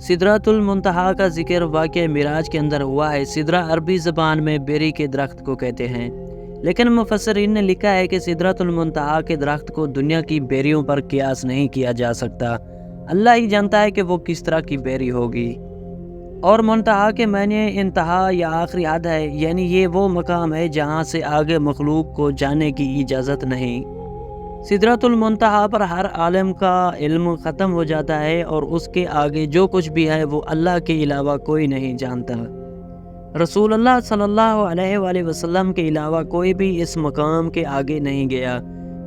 سدرۃ المنتہا کا ذکر واقعہ معراج کے اندر ہوا ہے۔ سدرہ عربی زبان میں بیری کے درخت کو کہتے ہیں، لیکن مفسرین نے لکھا ہے کہ سدرۃ المنتہا کے درخت کو دنیا کی بیریوں پر قیاس نہیں کیا جا سکتا۔ اللہ ہی جانتا ہے کہ وہ کس طرح کی بیری ہوگی۔ اور منتہا کے معنی انتہا یا آخری حد ہے، یعنی یہ وہ مقام ہے جہاں سے آگے مخلوق کو جانے کی اجازت نہیں۔ سدرۃ المنتہا پر ہر عالم کا علم ختم ہو جاتا ہے اور اس کے آگے جو کچھ بھی ہے وہ اللہ کے علاوہ کوئی نہیں جانتا۔ رسول اللہ صلی اللہ علیہ وآلہ وسلم کے علاوہ کوئی بھی اس مقام کے آگے نہیں گیا۔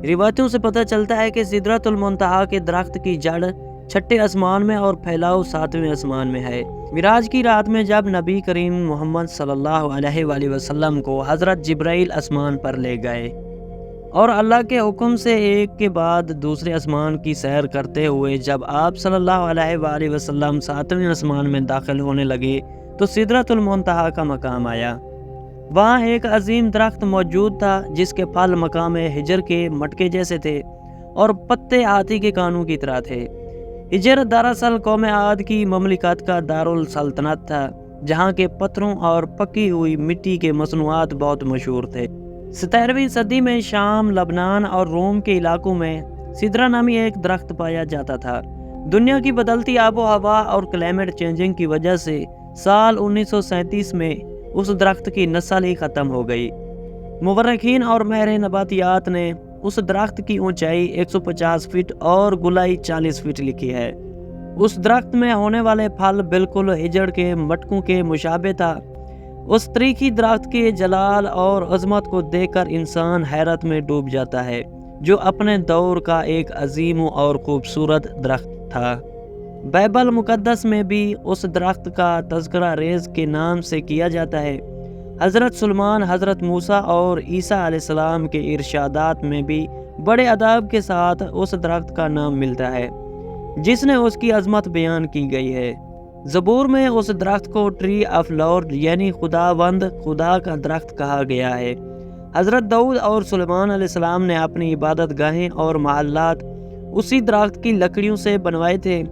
روایتوں سے پتہ چلتا ہے کہ سدرۃ المنتہا کے درخت کی جڑ چھٹے آسمان میں اور پھیلاؤ ساتویں آسمان میں ہے۔ معراج کی رات میں جب نبی کریم محمد صلی اللہ علیہ وآلہ وسلم کو حضرت جبرائیل آسمان پر لے گئے اور اللہ کے حکم سے ایک کے بعد دوسرے آسمان کی سیر کرتے ہوئے جب آپ صلی اللہ علیہ وآلہ وسلم ساتویں آسمان میں داخل ہونے لگے تو سدرۃ المنتہا کا مقام آیا۔ وہاں ایک عظیم درخت موجود تھا جس کے پھل مقام ہجر کے مٹکے جیسے تھے اور پتے ہاتھی کے کانوں کی طرح تھے۔ ہجر دراصل قوم عاد کی مملکت کا دارالسلطنت تھا، جہاں کے پتھروں اور پکی ہوئی مٹی کے مصنوعات بہت مشہور تھے۔ 17ویں صدی میں شام، لبنان اور روم کے علاقوں میں سدرہ نامی ایک درخت پایا جاتا تھا۔ دنیا کی بدلتی آب و ہوا اور کلائمیٹ چینجنگ کی وجہ سے سال 1937 میں اس درخت کی نسل ہی ختم ہو گئی۔ مورخین اور ماہر نباتیات نے اس درخت کی اونچائی 150 فٹ اور گولائی 40 فٹ لکھی ہے۔ اس درخت میں ہونے والے پھل بالکل ہجڑ کے مٹکوں کے مشابہ تھا۔ اس تاریخی درخت کے جلال اور عظمت کو دیکھ کر انسان حیرت میں ڈوب جاتا ہے، جو اپنے دور کا ایک عظیم اور خوبصورت درخت تھا۔ بائبل مقدس میں بھی اس درخت کا تذکرہ ریز کے نام سے کیا جاتا ہے۔ حضرت سلیمان، حضرت موسیٰ اور عیسیٰ علیہ السلام کے ارشادات میں بھی بڑے ادب کے ساتھ اس درخت کا نام ملتا ہے جس نے اس کی عظمت بیان کی گئی ہے۔ زبور میں اس درخت کو ٹری آف لارڈ یعنی خداوند خدا کا درخت کہا گیا ہے۔ حضرت داؤد اور سلیمان علیہ السلام نے اپنی عبادت گاہیں اور محلات اسی درخت کی لکڑیوں سے بنوائے تھے۔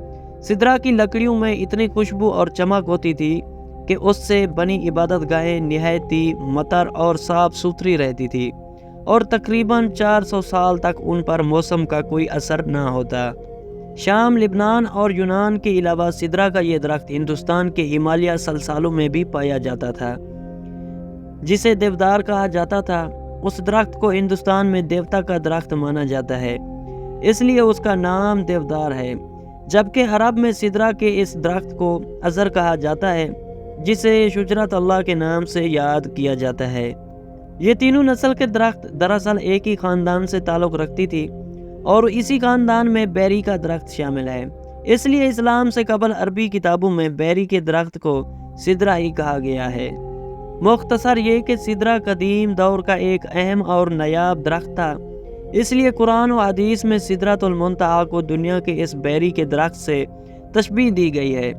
سدرہ کی لکڑیوں میں اتنی خوشبو اور چمک ہوتی تھی کہ اس سے بنی عبادت گاہیں نہایت مطر اور صاف ستھری رہتی تھی اور تقریباً 400 سال تک ان پر موسم کا کوئی اثر نہ ہوتا۔ شام، لبنان اور یونان کے علاوہ سدرہ کا یہ درخت ہندوستان کے ہمالیہ سلسالوں میں بھی پایا جاتا تھا، جسے دیودار کہا جاتا تھا۔ اس درخت کو ہندوستان میں دیوتا کا درخت مانا جاتا ہے، اس لیے اس کا نام دیودار ہے، جبکہ عرب میں سدرہ کے اس درخت کو ازر کہا جاتا ہے، جسے شجرت اللہ کے نام سے یاد کیا جاتا ہے۔ یہ تینوں نسل کے درخت دراصل ایک ہی خاندان سے تعلق رکھتی تھی اور اسی خاندان میں بیری کا درخت شامل ہے، اس لیے اسلام سے قبل عربی کتابوں میں بیری کے درخت کو سدرہ ہی کہا گیا ہے۔ مختصر یہ کہ سدرہ قدیم دور کا ایک اہم اور نایاب درخت تھا، اس لیے قرآن و حدیث میں سدرۃ المنتہا کو دنیا کے اس بیری کے درخت سے تشبیہ دی گئی ہے،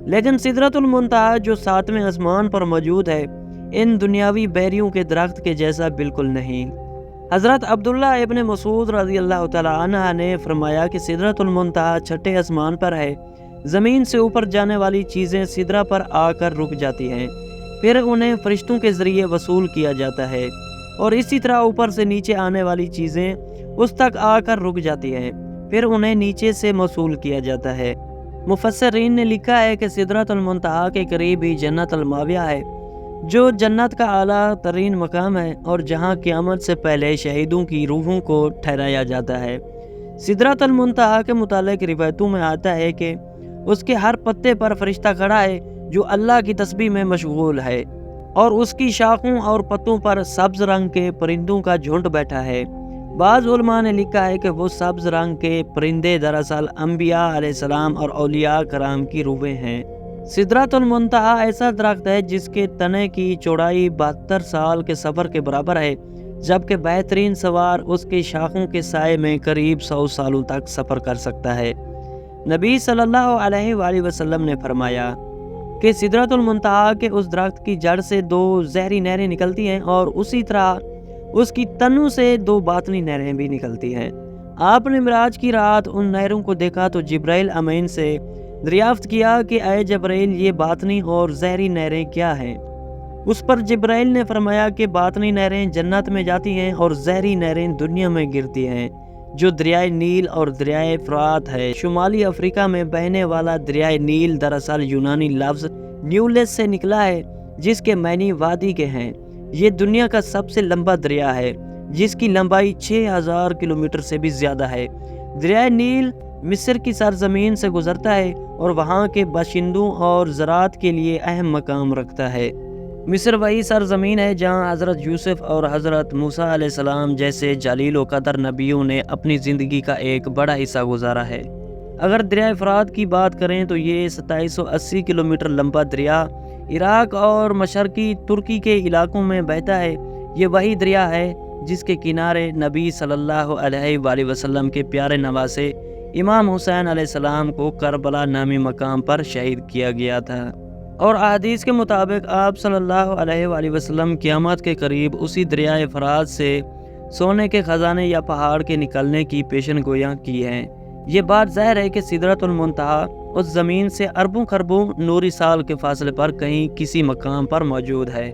لیکن سدرۃ المنتہا جو ساتویں آسمان پر موجود ہے ان دنیاوی بیریوں کے درخت کے جیسا بالکل نہیں۔ حضرت عبداللہ ابن مسعود رضی اللہ تعالیٰ عنہ نے فرمایا کہ سدرۃ المنتہا چھٹے آسمان پر ہے۔ زمین سے اوپر جانے والی چیزیں سدرہ پر آ کر رک جاتی ہیں، پھر انہیں فرشتوں کے ذریعے وصول کیا جاتا ہے، اور اسی طرح اوپر سے نیچے آنے والی چیزیں اس تک آ کر رک جاتی ہیں، پھر انہیں نیچے سے موصول کیا جاتا ہے۔ مفسرین نے لکھا ہے کہ سدرۃ المنتہا کے قریب ہی جنت الماویہ ہے، جو جنت کا اعلیٰ ترین مقام ہے اور جہاں قیامت سے پہلے شہیدوں کی روحوں کو ٹھہرایا جاتا ہے۔ سدرۃ المنتہا کے متعلق روایتوں میں آتا ہے کہ اس کے ہر پتے پر فرشتہ کھڑا ہے جو اللہ کی تسبیح میں مشغول ہے، اور اس کی شاخوں اور پتوں پر سبز رنگ کے پرندوں کا جھنڈ بیٹھا ہے۔ بعض علماء نے لکھا ہے کہ وہ سبز رنگ کے پرندے دراصل انبیاء علیہ السلام اور اولیاء کرام کی روحیں ہیں۔ سدرۃ المنتہا ایسا درخت ہے جس کے تنے کی چوڑائی 72 سال کے سفر کے برابر ہے، جبکہ بہترین سوار اس کی شاخوں کے سائے میں قریب 100 سالوں تک سفر کر سکتا ہے۔ نبی صلی اللہ علیہ وآلہ وسلم نے فرمایا کہ سدرۃ المنتہا کے اس درخت کی جڑ سے 2 زہری نہریں نکلتی ہیں اور اسی طرح اس کی تنوں سے 2 باطنی نہریں بھی نکلتی ہیں۔ آپ نے معراج کی رات ان نہروں کو دیکھا تو جبرائیل امین سے دریافت کیا کہ اے جبرائیل یہ باطنی اور ظاہری نہریں کیا ہیں؟ اس پر جبرائیل نے فرمایا کہ باطنی نہریں جنت میں جاتی ہیں اور ظاہری نہریں دنیا میں گرتی ہیں، جو دریائے نیل اور دریائے فرات ہے۔ شمالی افریقہ میں بہنے والا دریائے نیل دراصل یونانی لفظ نیولس سے نکلا ہے، جس کے معنی وادی کے ہیں۔ یہ دنیا کا سب سے لمبا دریا ہے، جس کی لمبائی 6000 کلومیٹر سے بھی زیادہ ہے۔ دریائے نیل مصر کی سرزمین سے گزرتا ہے اور وہاں کے باشندوں اور زراعت کے لیے اہم مقام رکھتا ہے۔ مصر وہی سرزمین ہے جہاں حضرت یوسف اور حضرت موسیٰ علیہ السلام جیسے جلیل و قدر نبیوں نے اپنی زندگی کا ایک بڑا حصہ گزارا ہے۔ اگر دریائے فرات کی بات کریں تو یہ 2780 کلومیٹر لمبا دریا عراق اور مشرقی ترکی کے علاقوں میں بہتا ہے۔ یہ وہی دریا ہے جس کے کنارے نبی صلی اللہ علیہ وآلہ وسلم کے پیارے نواسے امام حسین علیہ السلام کو کربلا نامی مقام پر شہید کیا گیا تھا، اور احادیث کے مطابق آپ صلی اللہ علیہ وآلہ وسلم قیامت کے قریب اسی دریائے فرات سے سونے کے خزانے یا پہاڑ کے نکلنے کی پیشن گویاں کی ہیں۔ یہ بات ظاہر ہے کہ سدرۃ المنتہا اس زمین سے اربوں خربوں نوری سال کے فاصلے پر کہیں کسی مقام پر موجود ہے۔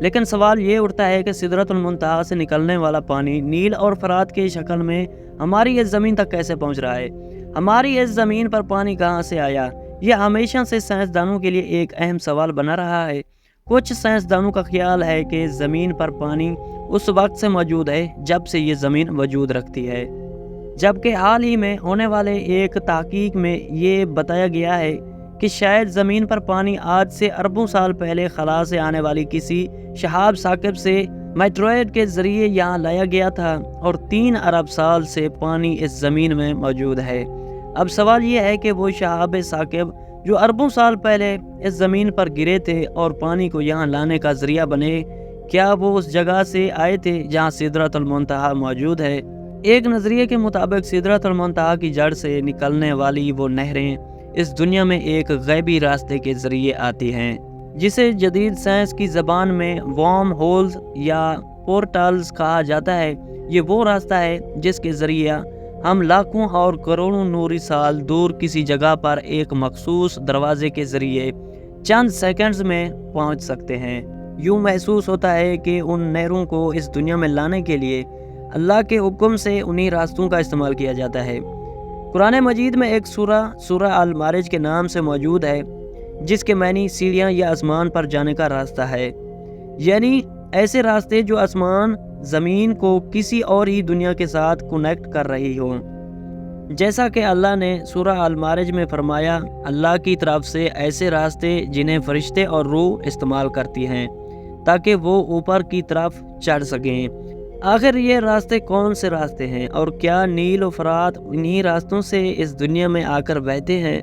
لیکن سوال یہ اٹھتا ہے کہ سدرۃ المنتہا سے نکلنے والا پانی نیل اور فرات کی شکل میں ہماری اس زمین تک کیسے پہنچ رہا ہے؟ ہماری اس زمین پر پانی کہاں سے آیا؟ یہ ہمیشہ سے سائنسدانوں کے لیے ایک اہم سوال بنا رہا ہے۔ کچھ سائنسدانوں کا خیال ہے کہ زمین پر پانی اس وقت سے موجود ہے جب سے یہ زمین وجود رکھتی ہے، جبکہ حال ہی میں ہونے والے ایک تحقیق میں یہ بتایا گیا ہے کہ شاید زمین پر پانی آج سے اربوں سال پہلے خلا سے آنے والی کسی شہاب ثاقب سے میٹروئڈ کے ذریعے یہاں لایا گیا تھا، اور 3 ارب سال سے پانی اس زمین میں موجود ہے۔ اب سوال یہ ہے کہ وہ شہاب ثاقب جو اربوں سال پہلے اس زمین پر گرے تھے اور پانی کو یہاں لانے کا ذریعہ بنے، کیا وہ اس جگہ سے آئے تھے جہاں سدرۃ المنتہا موجود ہے؟ ایک نظریے کے مطابق سدرۃ المنتہا کی جڑ سے نکلنے والی وہ نہریں اس دنیا میں ایک غیبی راستے کے ذریعے آتی ہیں، جسے جدید سائنس کی زبان میں وارم ہولز یا پورٹلز کہا جاتا ہے۔ یہ وہ راستہ ہے جس کے ذریعے ہم لاکھوں اور کروڑوں نوری سال دور کسی جگہ پر ایک مخصوص دروازے کے ذریعے چند سیکنڈز میں پہنچ سکتے ہیں۔ یوں محسوس ہوتا ہے کہ ان نہروں کو اس دنیا میں لانے کے لیے اللہ کے حکم سے انہی راستوں کا استعمال کیا جاتا ہے۔ قرآن مجید میں ایک سورہ المعارج کے نام سے موجود ہے، جس کے معنی سیڑھیاں یا آسمان پر جانے کا راستہ ہے، یعنی ایسے راستے جو آسمان زمین کو کسی اور ہی دنیا کے ساتھ کنیکٹ کر رہی ہوں۔ جیسا کہ اللہ نے سورہ المعارج میں فرمایا، اللہ کی طرف سے ایسے راستے جنہیں فرشتے اور روح استعمال کرتی ہیں تاکہ وہ اوپر کی طرف چڑھ سکیں۔ آخر یہ راستے کون سے راستے ہیں، اور کیا نیل و فرات انہی راستوں سے اس دنیا میں آ کر بہتے ہیں؟